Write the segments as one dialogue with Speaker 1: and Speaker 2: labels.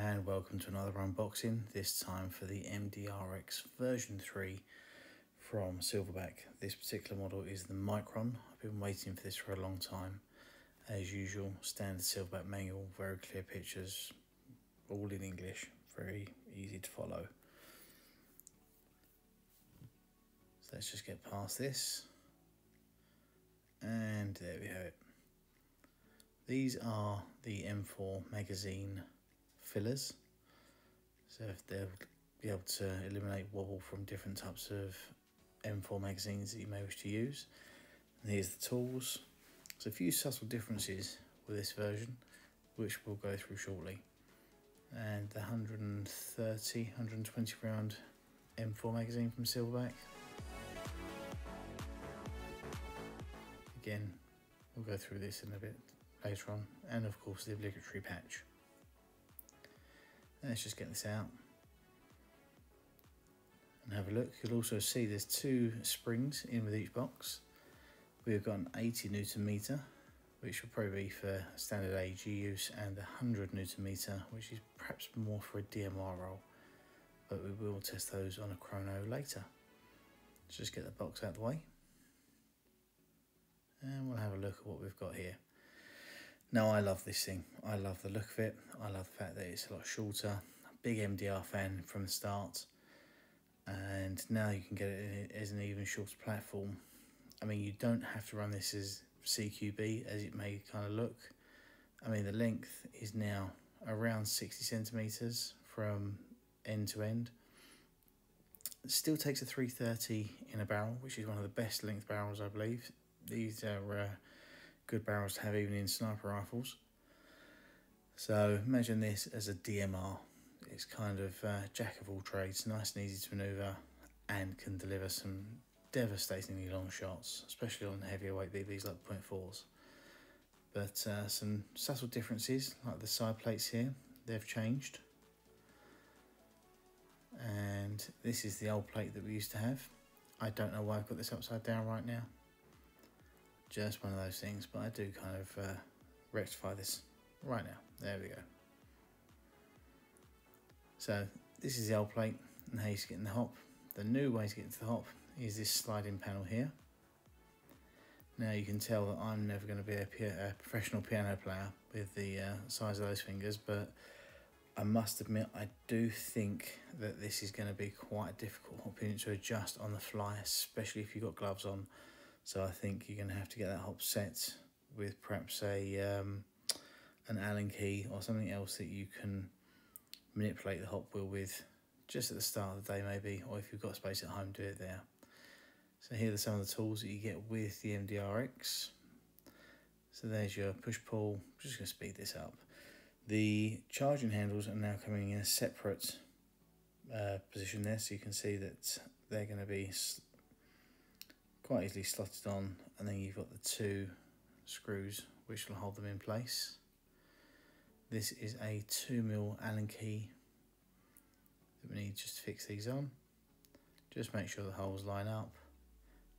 Speaker 1: and welcome to another unboxing, this time for the MDR-X version 3 from Silverback. This particular model is the Micron. I've been waiting for this for a long time. As usual, standard Silverback manual, very clear pictures, all in English, very easy to follow. So let's just get past this. And there we have it. These are the M4 magazine fillers, so if they'll be able to eliminate wobble from different types of M4 magazines that you may wish to use. And here's the tools. There's a few subtle differences with this version, which we'll go through shortly. And the 120 round M4 magazine from Silverback. Again, we'll go through this in a bit later on, and of course the obligatory patch. Let's just get this out and have a look. You'll also see there's two springs in with each box. We've got an 80 Newton meter, which will probably be for standard AEG use, and a 100 Newton meter, which is perhaps more for a DMR role, but we will test those on a chrono later. Let's just get the box out of the way and we'll have a look at what we've got here. Now, I love this thing. I love the look of it. I love the fact that it's a lot shorter. Big MDR fan from the start, and now you can get it as an even shorter platform. I mean, you don't have to run this as CQB as it may kind of look. I mean, the length is now around 60 centimeters from end to end. It still takes a 330 in a barrel, which is one of the best length barrels, I believe. These are good barrels to have even in sniper rifles. So imagine this as a DMR. It's kind of jack of all trades, nice and easy to manoeuvre, and can deliver some devastatingly long shots, especially on heavier weight BBs like .4s. But some subtle differences, like the side plates here, they've changed. And this is the old plate that we used to have. I don't know why I've got this upside down right now. Just one of those things, but I do kind of rectify this right now. There we go. So this is the old plate and how you get in the hop. The new way to get into the hop is this sliding panel here. Now you can tell that I'm never going to be a professional piano player with the size of those fingers, but I must admit I do think that this is going to be quite a difficult hop unit to adjust on the fly, especially if you've got gloves on. So I think you're going to have to get that hop set with perhaps an Allen key or something else that you can manipulate the hop wheel with just at the start of the day maybe, or if you've got space at home, do it there. So here are some of the tools that you get with the MDR-X. So there's your push-pull. I'm just going to speed this up. The charging handles are now coming in a separate position there, so you can see that they're going to be quite easily slotted on, and then you've got the two screws which will hold them in place. This is a 2mm Allen key that we need just to fix these on. Just make sure the holes line up.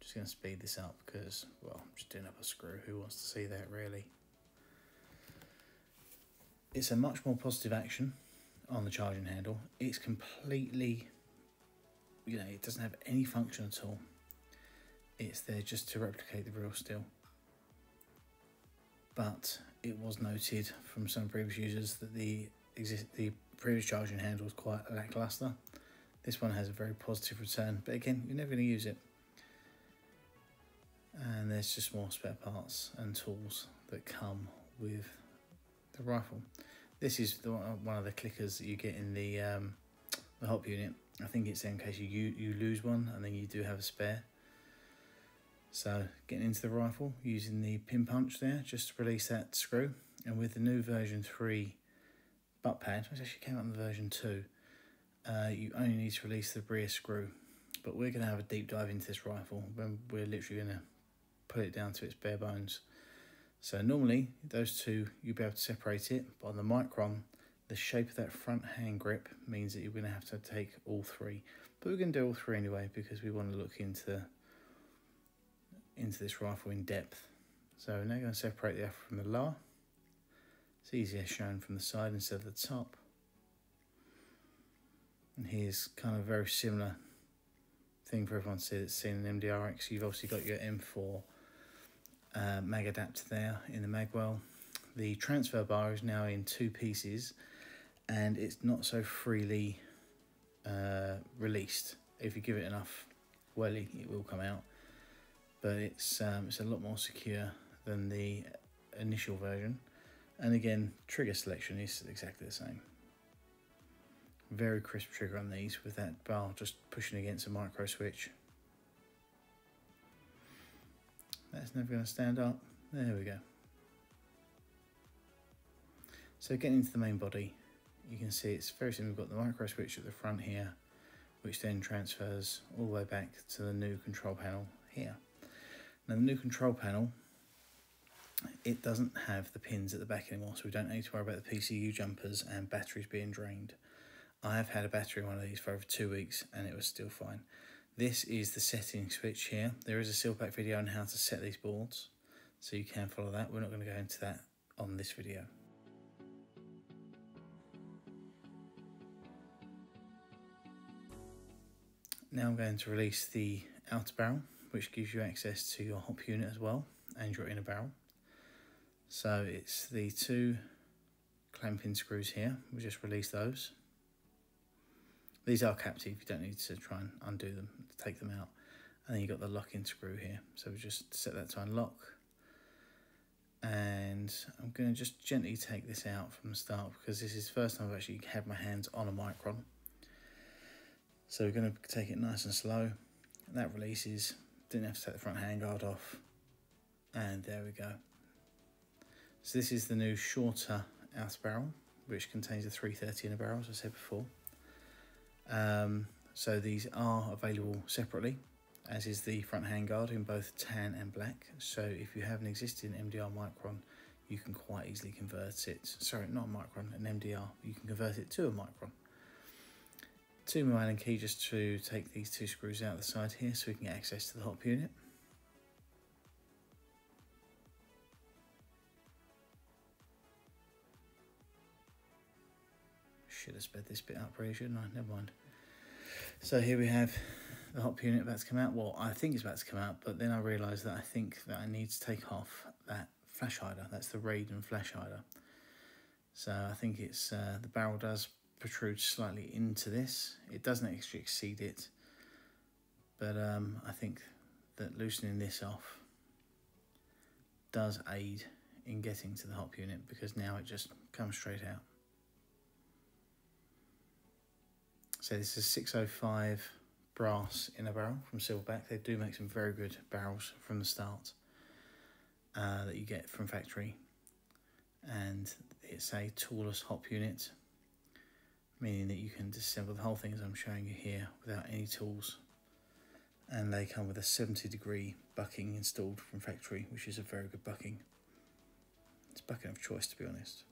Speaker 1: Just going to speed this up because, well, I'm just doing up a screw. Who wants to see that really? It's a much more positive action on the charging handle. It's completely, it doesn't have any function at all. It's there just to replicate the real steel. But it was noted from some previous users that the previous charging handle was quite lackluster. This one has a very positive return, but again, you're never going to use it. And there's just more spare parts and tools that come with the rifle. This is one of the clickers that you get in the hop unit. I think it's there in case you lose one and then you do have a spare. So getting into the rifle using the pin punch there just to release that screw, and with the new version 3 butt pad, which actually came out in the version 2, you only need to release the rear screw. But we're going to have a deep dive into this rifle when we're literally going to put it down to its bare bones. So normally those two you'll be able to separate it, but on the Micron the shape of that front hand grip means that you're going to have to take all three. But we're going to do all three anyway because we want to look into this rifle in depth. So we're now going to separate the upper from the lower. It's easier shown from the side instead of the top. And here's kind of a very similar thing for everyone to see that's seen an MDR-X. You've obviously got your M4 mag adapter there in the mag well. The transfer bar is now in 2 pieces, and it's not so freely released. If you give it enough welly, it will come out, but it's a lot more secure than the initial version. And again, trigger selection is exactly the same. Very crisp trigger on these, with that bar just pushing against a micro switch. That's never going to stand up. There we go. So getting into the main body, you can see it's very simple. We've got the micro switch at the front here, which then transfers all the way back to the new control panel here. Now the new control panel, it doesn't have the pins at the back anymore, so we don't need to worry about the PCU jumpers and batteries being drained. I have had a battery in one of these for over 2 weeks and it was still fine. This is the setting switch here. There is a Silverback video on how to set these boards, so you can follow that. We're not going to go into that on this video. Now I'm going to release the outer barrel, which gives you access to your hop unit as well, and your inner barrel. So it's the 2 clamping screws here. We just release those. These are captive, you don't need to try and undo them, to take them out. And then you've got the locking screw here. So we just set that to unlock. And I'm going to just gently take this out from the start, because this is the first time I've actually had my hands on a Micron. So we're going to take it nice and slow. That releases, didn't have to take the front handguard off. And there we go. So this is the new shorter outer barrel, which contains a 330 inner barrel, as I said before. So these are available separately, as is the front handguard in both tan and black. So if you have an existing MDR Micron, you can quite easily convert it, sorry, not a Micron, an MDR, you can convert it to a Micron. 2mm Allen key just to take these 2 screws out the side here so we can get access to the hop unit. Should have sped this bit up really, shouldn't I? Never mind. So here we have the hop unit about to come out. Well, I think it's about to come out, but then I realised that I think that I need to take off that flash hider. That's the Raiden flash hider. So I think it's the barrel does protrude slightly into this. It doesn't actually exceed it, but I think that loosening this off does aid in getting to the hop unit, because now it just comes straight out. So this is 605 brass inner barrel from Silverback. They do make some very good barrels from the start that you get from factory. And it's a toolless hop unit, meaning that you can disassemble the whole thing as I'm showing you here without any tools. And they come with a 70-degree bucking installed from factory, which is a very good bucking. It's bucking of choice, to be honest.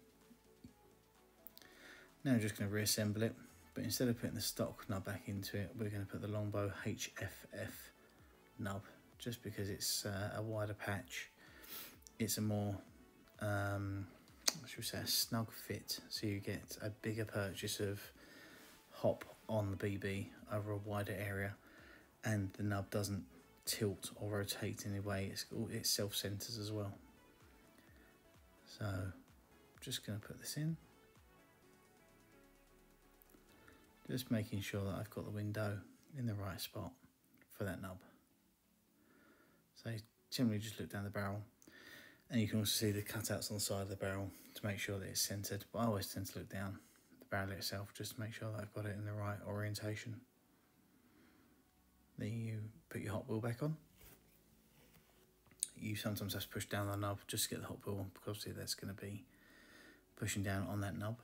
Speaker 1: Now I'm just going to reassemble it. But instead of putting the stock nub back into it, we're going to put the Longbow HFF nub, just because it's a wider patch. It's a more, what should we say, a snug fit, so you get a bigger purchase of hop on the BB over a wider area, and the nub doesn't tilt or rotate in any way. It self-centers as well. So, just going to put this in. Just making sure that I've got the window in the right spot for that nub. So generally just look down the barrel, and you can also see the cutouts on the side of the barrel to make sure that it's centered. But I always tend to look down the barrel itself just to make sure that I've got it in the right orientation. Then you put your hot wheel back on. You sometimes have to push down the knob just to get the hot wheel on, because obviously that's going to be pushing down on that knob.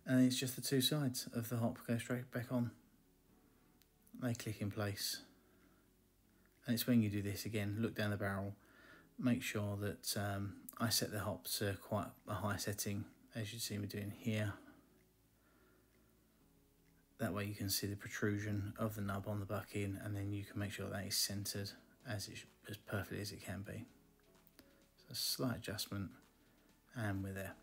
Speaker 1: And it's just the 2 sides of the hop go straight back on. They click in place. And it's when you do this again, look down the barrel, make sure that I set the hop to quite a high setting, as you see me doing here. That way you can see the protrusion of the nub on the bucking, and then you can make sure that is centered as perfectly as it can be. So a slight adjustment, and we're there.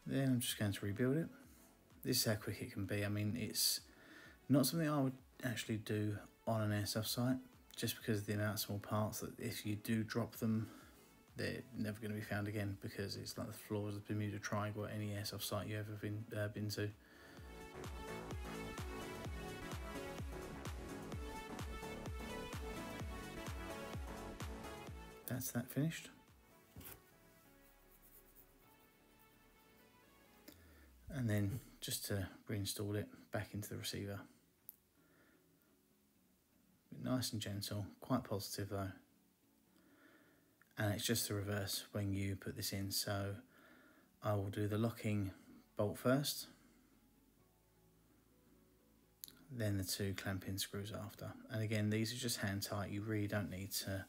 Speaker 1: Then I'm just going to rebuild it. This is how quick it can be. I mean, it's not something I would actually do on an airsoft site, just because of the amount of small parts that if you do drop them, they're never going to be found again, because it's like the floors of the Bermuda Triangle at any airsoft site you've ever been to. That's that finished. And then just to reinstall it back into the receiver. Nice and gentle, quite positive though. And it's just the reverse when you put this in. So I will do the locking bolt first, then the 2 clamp-in screws after. And again, these are just hand tight. You really don't need to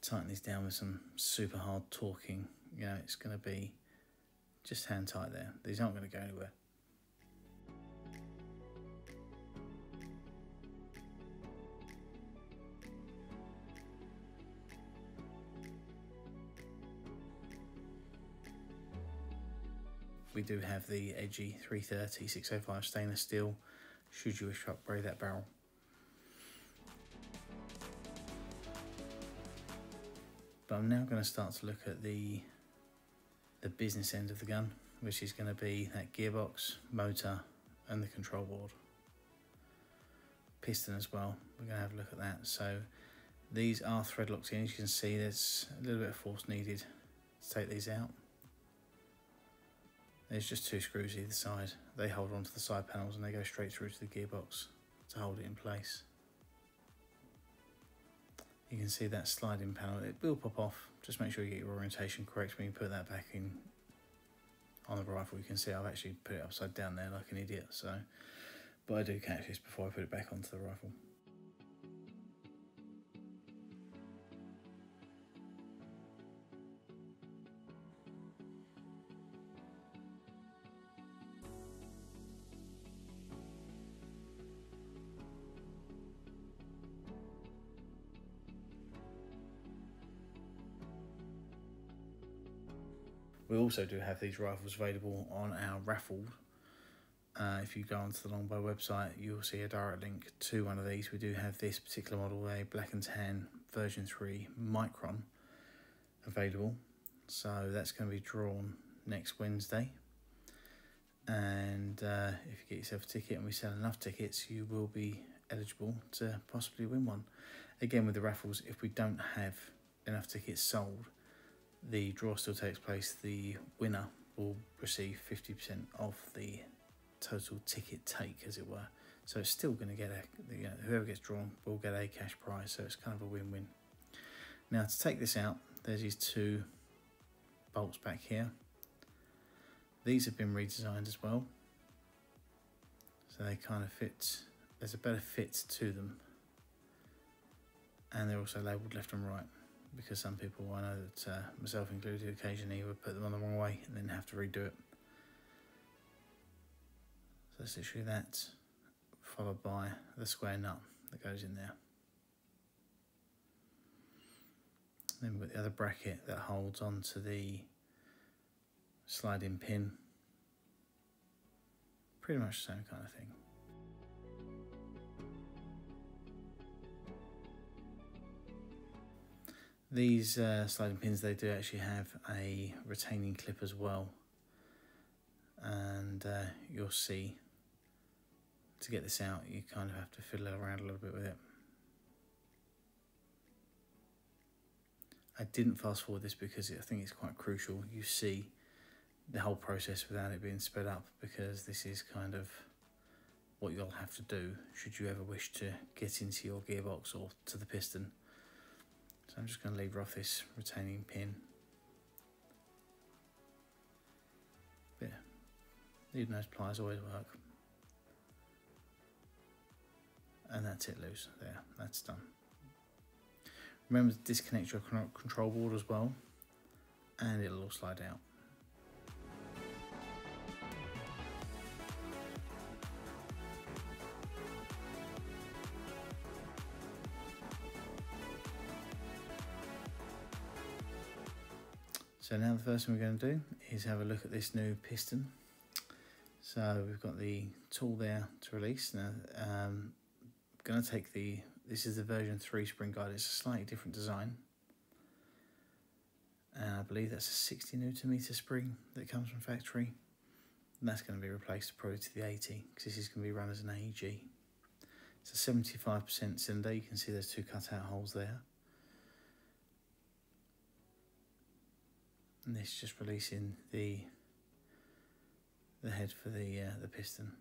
Speaker 1: tighten these down with some super hard torquing. You know, it's going to be just hand tight there. These aren't going to go anywhere. We do have the edgy 330 605 stainless steel, should you wish to upgrade that barrel. But I'm now going to start to look at the business end of the gun, which is going to be that gearbox, motor and the control board. Piston as well, we're going to have a look at that. So these are thread locked in. As you can see, there's a little bit of force needed to take these out. There's just 2 screws either side. They hold onto the side panels and they go straight through to the gearbox to hold it in place. You can see that sliding panel, it will pop off. Just make sure you get your orientation correct when you put that back in on the rifle. You can see I've actually put it upside down there like an idiot, so, but I do catch this before I put it back onto the rifle. We also do have these rifles available on our raffle. If you go onto the Longbow website, you'll see a direct link to one of these. We do have this particular model, a black and tan version 3 Micron available. So that's going to be drawn next Wednesday. And if you get yourself a ticket and we sell enough tickets, you will be eligible to possibly win one. Again, with the raffles, if we don't have enough tickets sold, the draw still takes place. The winner will receive 50% of the total ticket take, as it were. So it's still going to get whoever gets drawn will get a cash prize. So it's kind of a win-win. Now to take this out, there's these 2 bolts back here. These have been redesigned as well, so they kind of fit. There's a better fit to them, and they're also labelled left and right, because some people, I know that myself included, occasionally would put them on the wrong way and then have to redo it. So it's literally that, followed by the square nut that goes in there. Then we've got the other bracket that holds onto the sliding pin. Pretty much the same kind of thing. These sliding pins, they do actually have a retaining clip as well, and you'll see to get this out you kind of have to fiddle around a little bit with it. I didn't fast forward this because I think it's quite crucial you see the whole process without it being sped up, because this is kind of what you'll have to do should you ever wish to get into your gearbox or to the piston. So I'm just going to lever off this retaining pin. But yeah, needle nose pliers always work. And that's it loose. There, that's done. Remember to disconnect your control board as well, and it'll all slide out. So now the first thing we're going to do is have a look at this new piston. So we've got the tool there to release. Now I'm going to take this is the version 3 spring guide. It's a slightly different design. And I believe that's a 60 Nm spring that comes from factory. And that's going to be replaced probably to the 80 because this is going to be run as an AEG. It's a 75% cylinder. You can see there's 2 cutout holes there. And this is just releasing the head for the piston.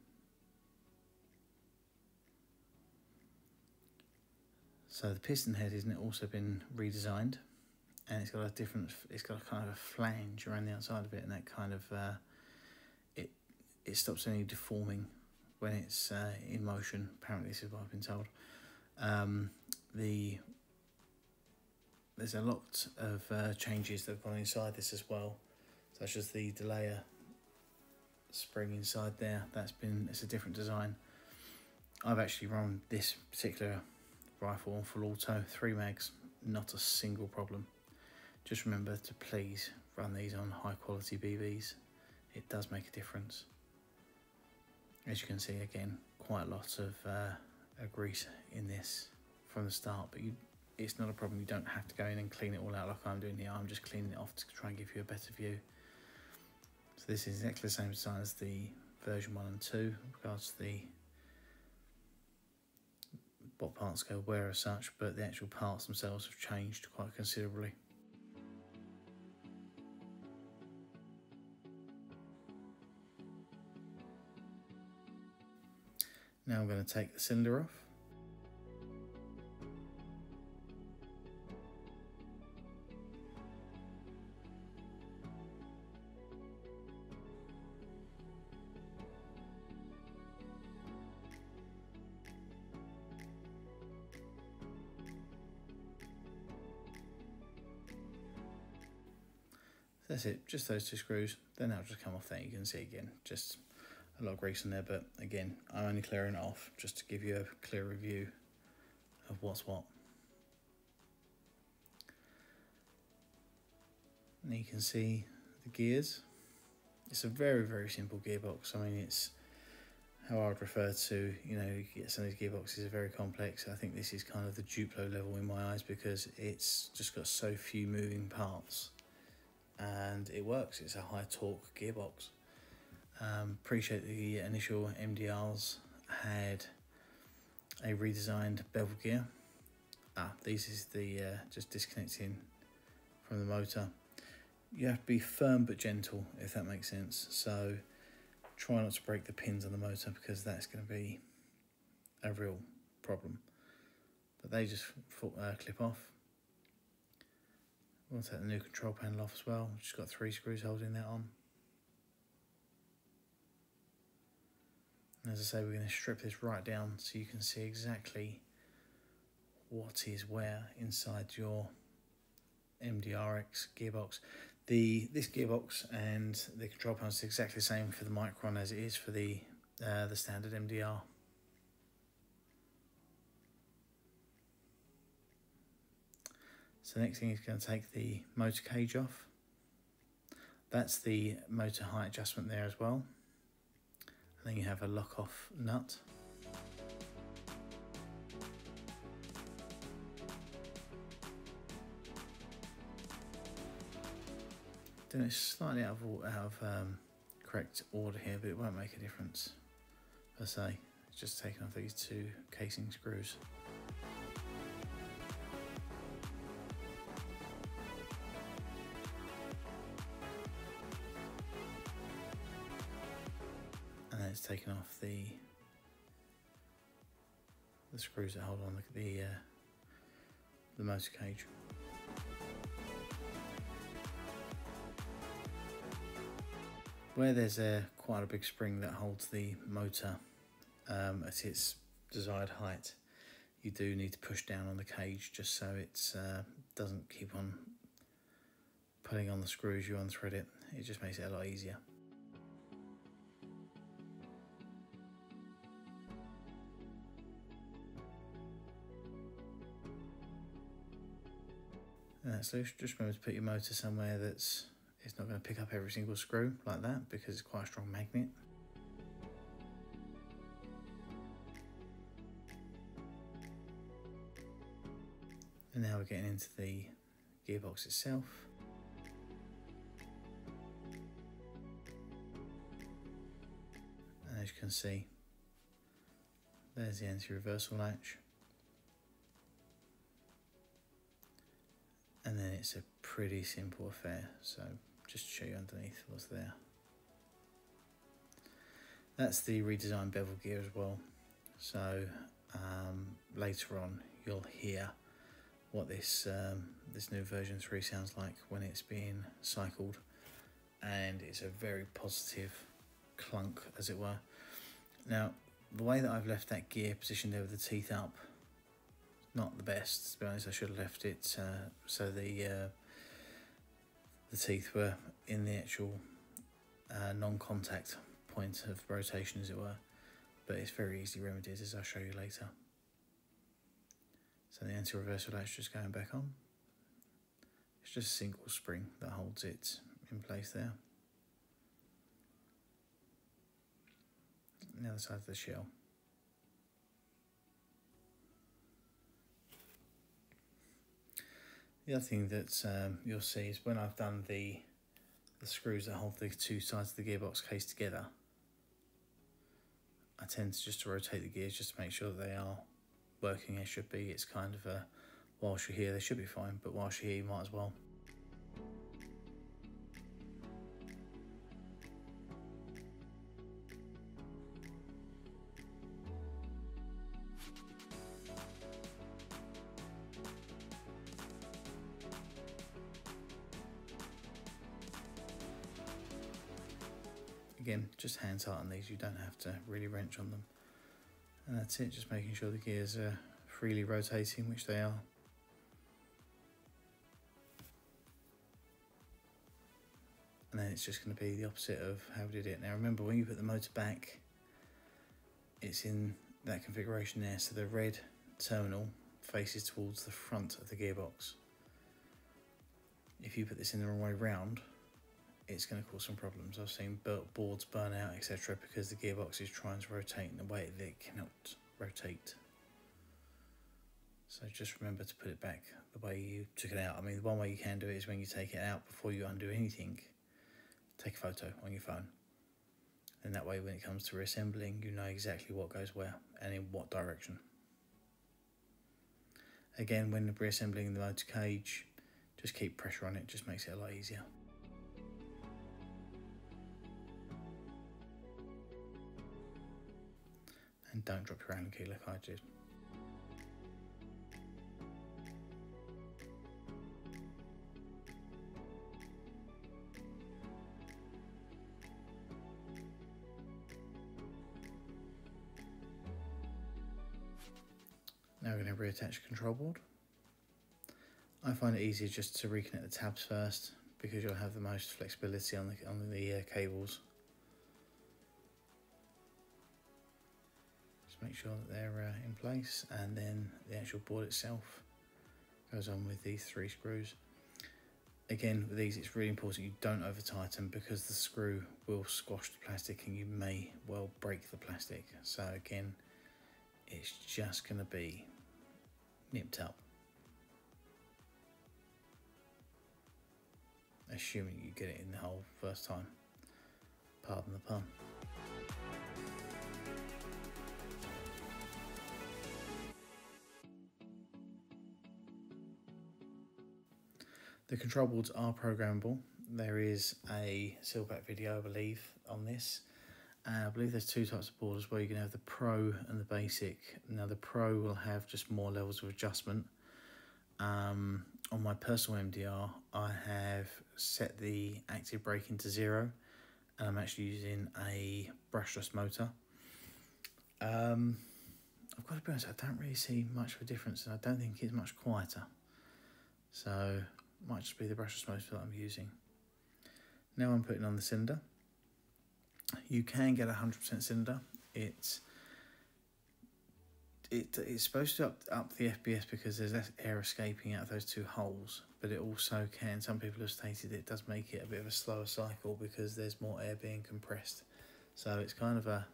Speaker 1: So the piston head has also been redesigned, and it's got a kind of a flange around the outside of it, and that kind of it stops any deforming when it's in motion. Apparently, this is what I've been told. There's a lot of changes that have gone inside this as well, such as the delayer spring inside there. It's a different design. I've actually run this particular rifle on full auto, 3 mags, not a single problem. Just remember to please run these on high quality BBs. It does make a difference. As you can see, again, quite a lot of grease in this from the start, but it's not a problem. You don't have to go in and clean it all out like I'm doing here. I'm just cleaning it off to try and give you a better view. So this is exactly the same design as the version 1 and 2 in regards to what parts go where as such, but the actual parts themselves have changed quite considerably. Now I'm going to take the cylinder off. That's it, just those 2 screws, then that'll just come off there. You can see again, just a lot of grease in there, but again, I'm only clearing it off just to give you a clearer view of what's what. And you can see the gears. It's a very, very simple gearbox. I mean, it's how I'd refer to, you know, you get some of these gearboxes are very complex. I think this is kind of the Duplo level in my eyes because it's just got so few moving parts. And it works. It's a high torque gearbox. Appreciate the initial MDRs had a redesigned bevel gear. This is the just disconnecting from the motor. You have to be firm but gentle, if that makes sense. So try not to break the pins on the motor because that's going to be a real problem. But they just clip off. We'll take the new control panel off as well. Just got 3 screws holding that on. And as I say, we're going to strip this right down so you can see exactly what is where inside your MDR-X gearbox. This gearbox and the control panel is exactly the same for the Micron as it is for the standard MDR. So the next thing is going to take the motor cage off. That's the motor height adjustment there as well. And then you have a lock off nut. Doing it slightly out of correct order here, but it won't make a difference per se. It's just taking off these 2 casing screws. And then it's taken off the screws that hold on the motor cage. Where there's quite a big spring that holds the motor at its desired height, you do need to push down on the cage just so it doesn't keep on pulling on the screws. You unthread it, it just makes it a lot easier. And that's loose. Just remember to put your motor somewhere that's It's not going to pick up every single screw like that because it's quite a strong magnet. And now we're getting into the gearbox itself. And as you can see, there's the anti-reversal latch. And then it's a pretty simple affair, so just to show you underneath what's there. That's the redesigned bevel gear as well, so later on you'll hear what this this new version 3 sounds like when it's being cycled, and it's a very positive clunk, as it were. Now, the way that I've left that gear positioned there with the teeth up, not the best, to be honest. I should have left it so the teeth were in the actual non-contact point of rotation, as it were, but it's very easily remedied, as I'll show you later. So the anti-reversal latch just going back on. It's just a single spring that holds it in place there. And the other side of the shell. The other thing that you'll see is when I've done the screws that hold the two sides of the gearbox case together, I tend to rotate the gears just to make sure that they are working as should be. It's kind of a, whilst you're here they should be fine, but whilst you're here you might as well. Again, just hand tighten these, you don't have to really wrench on them. And that's it, just making sure the gears are freely rotating, which they are. And then it's just going to be the opposite of how we did it. Now remember, when you put the motor back, it's in that configuration there, so the red terminal faces towards the front of the gearbox. If you put this in the wrong way round, it's going to cause some problems. I've seen boards burn out, etc., because the gearbox is trying to rotate in a way that it cannot rotate. So just remember to put it back the way you took it out. I mean, the one way you can do it is when you take it out, before you undo anything, take a photo on your phone. And that way, when it comes to reassembling, you know exactly what goes where and in what direction. Again, when reassembling the motor cage, just keep pressure on it, just makes it a lot easier. And don't drop your Allen key like I did. Now we're going to reattach the control board. I find it easier just to reconnect the tabs first because you'll have the most flexibility on the cables. Make sure that they're in place, and then the actual board itself goes on with these 3 screws. Again, with these it's really important you don't over tighten because the screw will squash the plastic and you may well break the plastic. So again, it's just going to be nipped up, assuming you get it in the hole first time. Pardon the pun. The control boards are programmable. There is a Silverback video, I believe, on this. I believe there's 2 types of board as well. You can have the Pro and the Basic. Now the Pro will have just more levels of adjustment. On my personal MDR, I have set the active braking to 0, and I'm actually using a brushless motor. I've got to be honest, I don't really see much of a difference, and I don't think it's much quieter. So might just be the brushless motor that I'm using. Now I'm putting on the cylinder. You can get 100% cylinder. It's supposed to up the FPS because there's less air escaping out of those 2 holes, but it also can, some people have stated it does make it a bit of a slower cycle because there's more air being compressed. So it's kind of a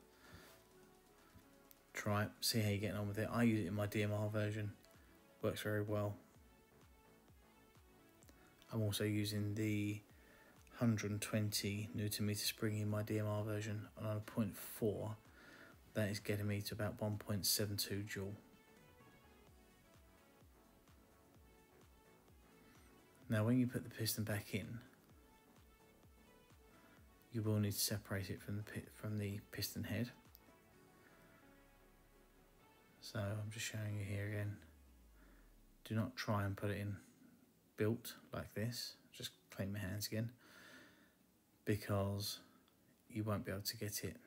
Speaker 1: try it, see how you're getting on with it. I use it in my DMR version, works very well. I'm also using the 120 Newton meter spring in my DMR version, and on a 0.4 that is getting me to about 1.72 joule. Now when you put the piston back in, you will need to separate it from the piston head. So I'm just showing you here again. Do not try and put it in built like this. Just clean my hands again, because you won't be able to get it,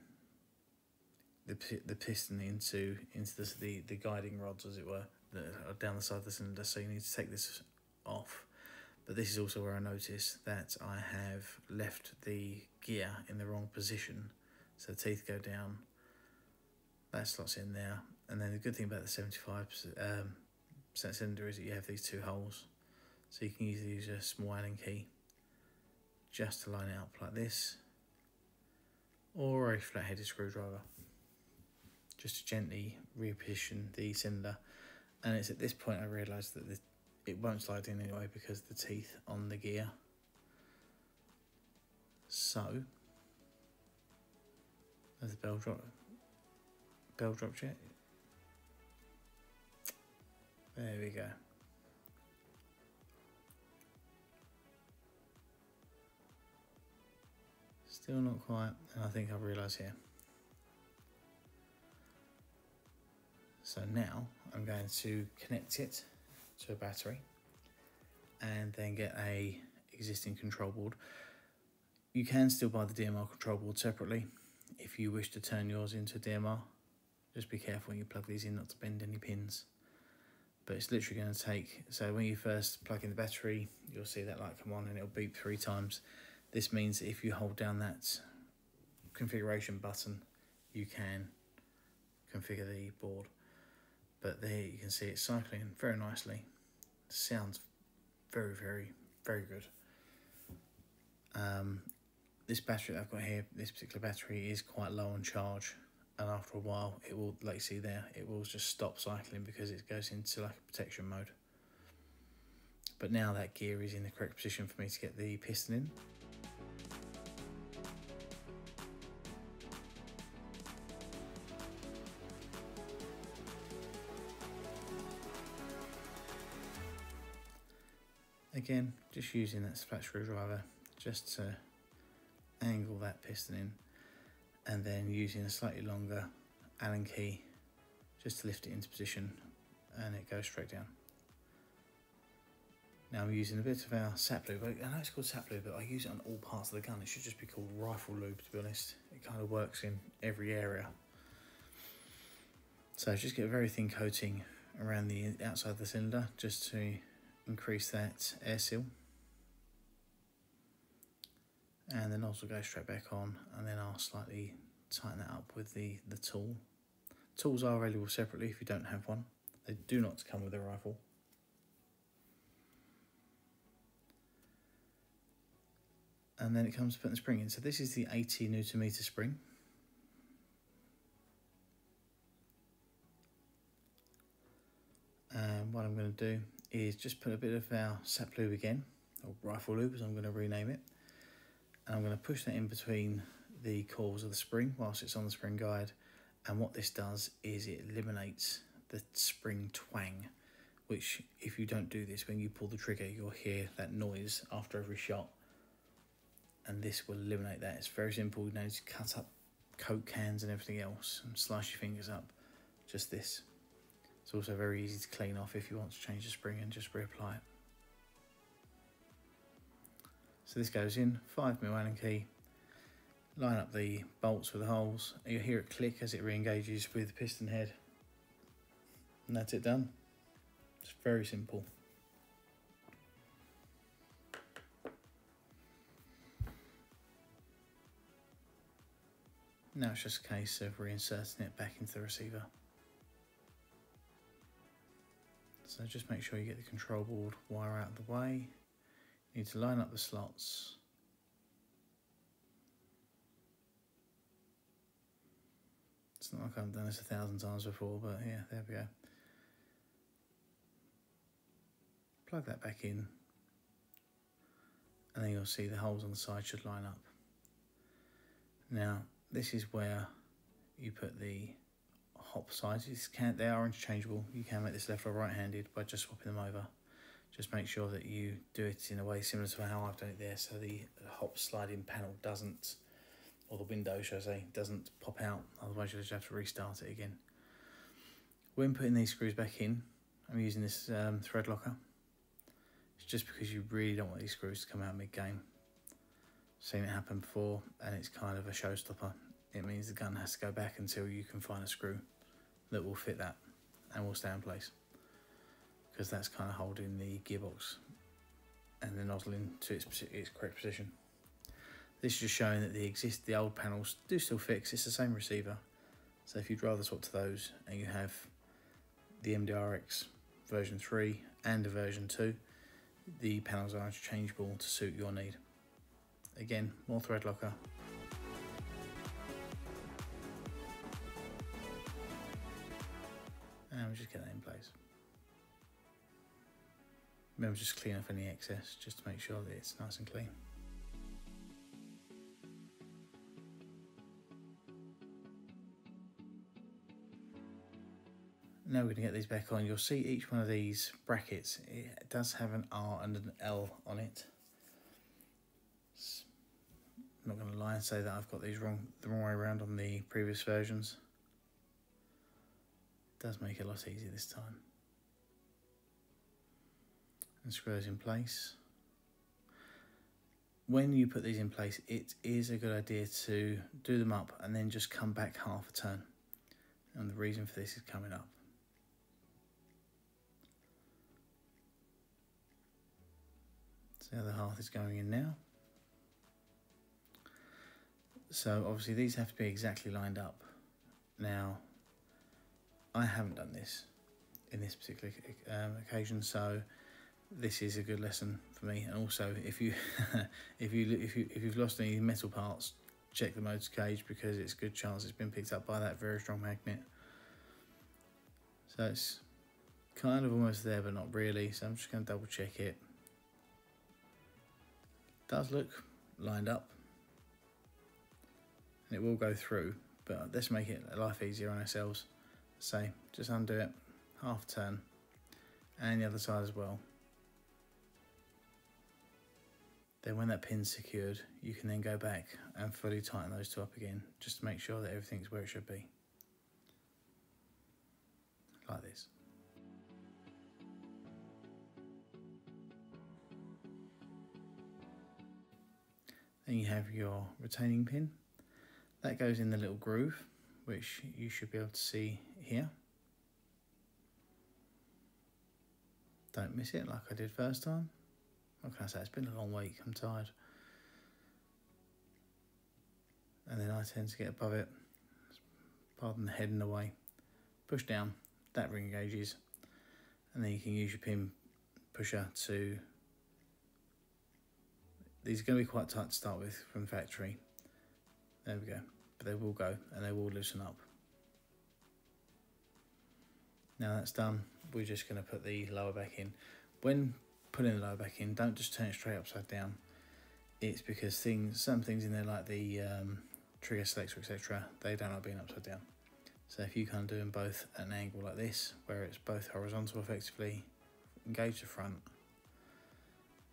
Speaker 1: the piston into the guiding rods, as it were, that are down the side of the cylinder. So you need to take this off. But this is also where I notice that I have left the gear in the wrong position. So the teeth go down, that slots in there. And then the good thing about the 75% cylinder is that you have these two holes. So you can either use a small Allen key just to line it up like this, or a flat-headed screwdriver just to gently reposition the cylinder. And it's at this point I realised that it won't slide in anyway because of the teeth on the gear. So there's the bell drop jet. There we go. Still not quite, and I think I've realised here. So now I'm going to connect it to a battery and then get a existing control board. You can still buy the DMR control board separately if you wish to turn yours into DMR. Just be careful when you plug these in not to bend any pins. But it's literally going to take, so when you first plug in the battery, you'll see that light come on and it'll beep 3 times. This means that if you hold down that configuration button, you can configure the board. But there you can see it's cycling very nicely. Sounds very, very, very good. This battery that I've got here, this particular battery, is quite low on charge, and after a while it will, like you see there, it will just stop cycling because it goes into like a protection mode. But now that gear is in the correct position for me to get the piston in. Again, just using that flat screwdriver just to angle that piston in, and then using a slightly longer Allen key just to lift it into position, and it goes straight down. Now I'm using a bit of our sap lube. I know it's called sap lube, but I use it on all parts of the gun. It should just be called rifle lube, to be honest. It kind of works in every area. So just get a very thin coating around the outside of the cylinder just to increase that air seal, and the nozzle goes straight back on, and then I'll slightly tighten that up with the tool. Tools are available separately if you don't have one. They do not come with a rifle. And then it comes to putting the spring in. So this is the 80 Newton meter spring. And what I'm going to do is just put a bit of our sap lube again, or rifle lube as I'm going to rename it, and I'm going to push that in between the coils of the spring whilst it's on the spring guide. And what this does is it eliminates the spring twang, which if you don't do this, when you pull the trigger you'll hear that noise after every shot, and this will eliminate that. It's very simple. You know, just cut up Coke cans and everything else and slice your fingers up. Just this. It's also very easy to clean off if you want to change the spring and just reapply it. So this goes in, 5mm Allen key, line up the bolts with the holes, and you'll hear it click as it re-engages with the piston head. And that's it done. It's very simple. Now it's just a case of reinserting it back into the receiver. So just make sure you get the control board wire out of the way. You need to line up the slots. It's not like I've done this 1,000 times before, but yeah, there we go. Plug that back in, and then you'll see the holes on the side should line up. Now, this is where you put the hop sizes. They are interchangeable. You can make this left or right-handed by just swapping them over. Just make sure that you do it in a way similar to how I've done it there, so the hop sliding panel doesn't, or the window, should I say, doesn't pop out. Otherwise, you'll just have to restart it again. When putting these screws back in, I'm using this thread locker. It's just because you really don't want these screws to come out mid-game. Seen it happen before, and it's kind of a showstopper. It means the gun has to go back until you can find a screw that will fit that and will stay in place, because that's kind of holding the gearbox and the nozzle into its correct position. This is just showing that the old panels do still fit. It's the same receiver. So if you'd rather swap to those and you have the MDR-X version 3 and a version 2, the panels are interchangeable to suit your need. Again, more thread locker. And we'll just get that in place. Remember, just clean off any excess just to make sure that it's nice and clean. Now we're going to get these back on. You'll see each one of these brackets, it does have an R and an L on it. I'm not going to lie and say that I've got these the wrong way around on the previous versions. It does make it a lot easier this time. And screw those in place. When you put these in place, it is a good idea to do them up and then just come back half a turn. And the reason for this is coming up. So the other half is going in now. So obviously these have to be exactly lined up. Now, I haven't done this in this particular occasion, so this is a good lesson for me. And also, if you've lost any metal parts, check the motor cage, because it's a good chance it's been picked up by that very strong magnet. So it's kind of almost there, but not really. So I'm just going to double check it. Does look lined up. And it will go through, but let's make it life easier on ourselves. So just undo it, half turn, and the other side as well. Then when that pin's secured, you can then go back and fully tighten those two up again, just to make sure that everything's where it should be. Like this. Then you have your retaining pin. That goes in the little groove, which you should be able to see here. Don't miss it like I did first time. What can I say? It's been a long week, I'm tired. And then I tend to get above it, pardon the head in the way. Push down, that ring engages, and then you can use your pin pusher to... These are going to be quite tight to start with from factory. There we go, but they will go and they will loosen up. Now that's done, we're just going to put the lower back in. When putting the lower back in, don't just turn it straight upside down. It's because some things in there, like the trigger selector, etc., they don't like being upside down. So if you can't do them both at an angle like this, where it's both horizontal effectively, engage the front,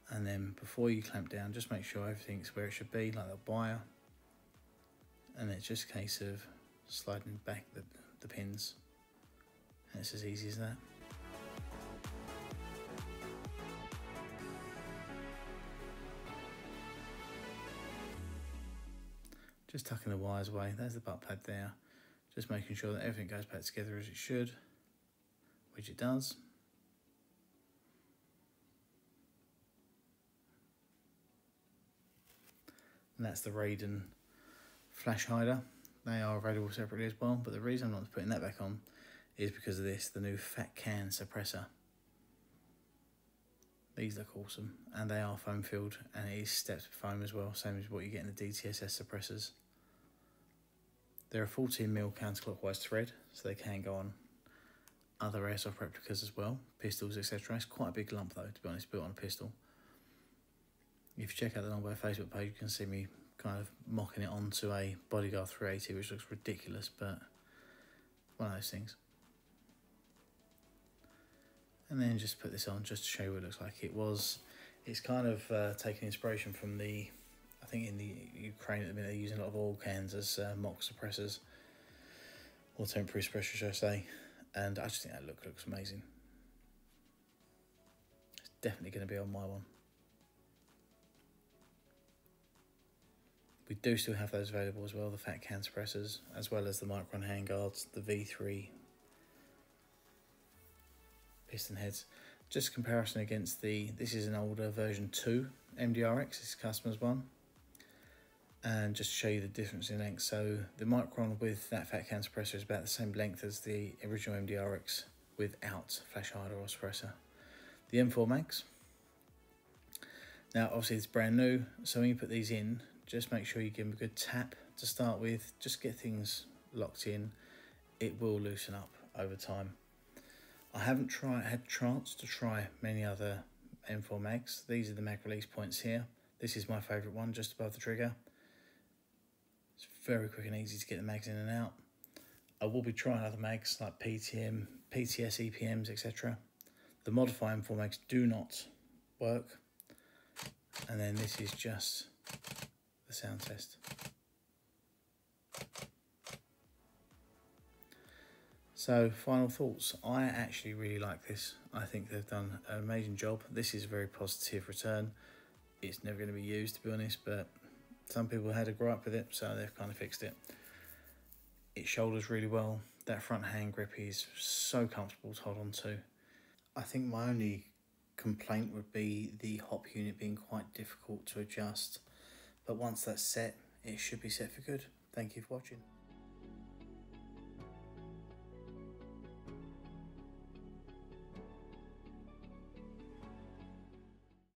Speaker 1: and then before you clamp down, just make sure everything's where it should be, like the wire. And it's just a case of sliding back the pins. And it's as easy as that. Just tucking the wires away. There's the butt pad there. Just making sure that everything goes back together as it should, which it does. And that's the Raiden flash hider. They are available separately as well, but the reason I'm not putting that back on is because of this, the new fat can suppressor. These look awesome, and they are foam filled, and it is stepped foam as well, same as what you get in the DTSS suppressors. They're a 14mm counterclockwise thread, so they can go on other airsoft replicas as well, pistols, etc. It's quite a big lump though, to be honest, built on a pistol. If you check out the Longbow Facebook page, you can see me kind of mocking it onto a Bodyguard 380, which looks ridiculous, but one of those things. And then just put this on just to show you what it looks like. It's kind of taking inspiration from the, I think in the Ukraine at the minute they're using a lot of oil cans as mock suppressors, or temporary suppressors should I say, and I just think that looks amazing. It's definitely going to be on my one. We do still have those available as well, the fat can suppressors, as well as the Micron handguards, the V3 piston heads. Just comparison against this is an older version 2 MDR-X, this is customer's one. And just to show you the difference in length, so the Micron with that fat can suppressor is about the same length as the original MDR-X without flash hider or suppressor. The M4 mags, now obviously it's brand new, so when you put these in, just make sure you give them a good tap to start with, just get things locked in. It will loosen up over time. I haven't had chance to try many other M4 mags. These are the mag release points here. This is my favourite one, just above the trigger. It's very quick and easy to get the mags in and out. I will be trying other mags like PTM, PTS, EPMs, etc. The Modify M4 mags do not work. And then this is just the sound test. So, final thoughts. I actually really like this. I think they've done an amazing job. This is a very positive return. It's never going to be used, to be honest, but some people had a gripe with it, so they've kind of fixed it. It shoulders really well. That front hand grip is so comfortable to hold on to. I think my only complaint would be the hop unit being quite difficult to adjust, but once that's set, it should be set for good. Thank you for watching.